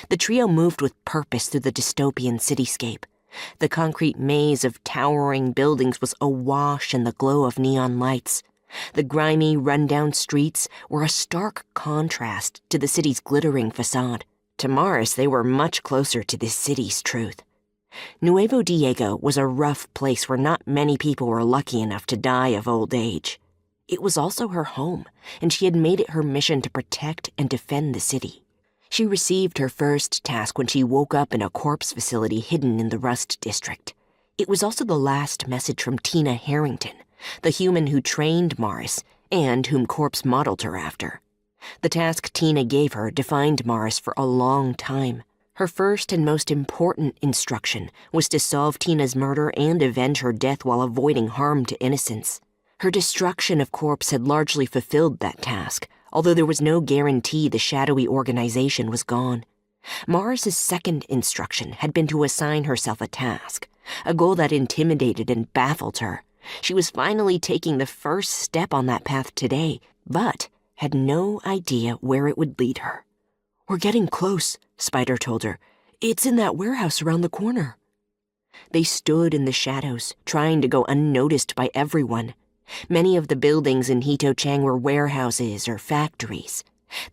The trio moved with purpose through the dystopian cityscape. The concrete maze of towering buildings was awash in the glow of neon lights. The grimy, run-down streets were a stark contrast to the city's glittering facade. To Morris, they were much closer to this city's truth. Nuevo Diego was a rough place where not many people were lucky enough to die of old age. It was also her home, and she had made it her mission to protect and defend the city. She received her first task when she woke up in a corpse facility hidden in the Rust District. It was also the last message from Tina Harrington, the human who trained Morris and whom Corpse modeled her after. The task Tina gave her defined Morris for a long time. Her first and most important instruction was to solve Tina's murder and avenge her death while avoiding harm to innocents. Her destruction of Corpse had largely fulfilled that task, although there was no guarantee the shadowy organization was gone. Morris's second instruction had been to assign herself a task, a goal that intimidated and baffled her. She was finally taking the first step on that path today, but had no idea where it would lead her. "We're getting close," Spyder told her. "It's in that warehouse around the corner." They stood in the shadows, trying to go unnoticed by everyone. Many of the buildings in Hito-Chang were warehouses or factories.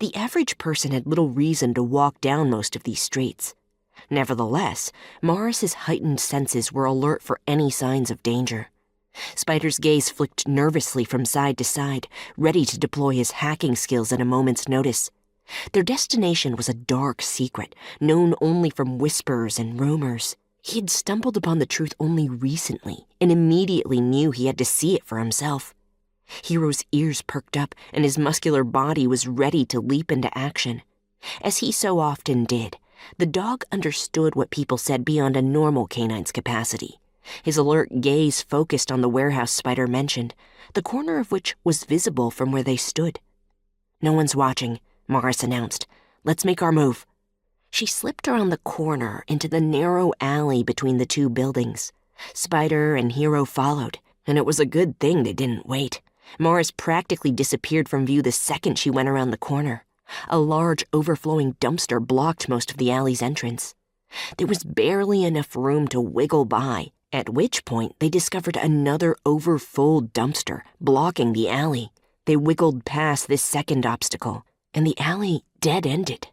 The average person had little reason to walk down most of these streets. Nevertheless, Morris's heightened senses were alert for any signs of danger. Spyder's gaze flicked nervously from side to side, ready to deploy his hacking skills at a moment's notice. Their destination was a dark secret, known only from whispers and rumors. He had stumbled upon the truth only recently and immediately knew he had to see it for himself. Hero's ears perked up and his muscular body was ready to leap into action. As he so often did, the dog understood what people said beyond a normal canine's capacity. His alert gaze focused on the warehouse Spyder mentioned, the corner of which was visible from where they stood. "No one's watching," Morris announced. "Let's make our move." She slipped around the corner into the narrow alley between the two buildings. Spyder and Hero followed, and it was a good thing they didn't wait. Morris practically disappeared from view the second she went around the corner. A large, overflowing dumpster blocked most of the alley's entrance. There was barely enough room to wiggle by, at which point they discovered another overfull dumpster blocking the alley. They wiggled past this second obstacle, and the alley dead-ended.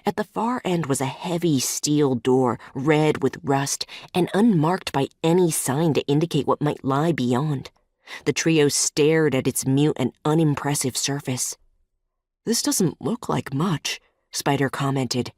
At the far end was a heavy steel door, red with rust, and unmarked by any sign to indicate what might lie beyond. The trio stared at its mute and unimpressive surface. "This doesn't look like much," Spyder commented.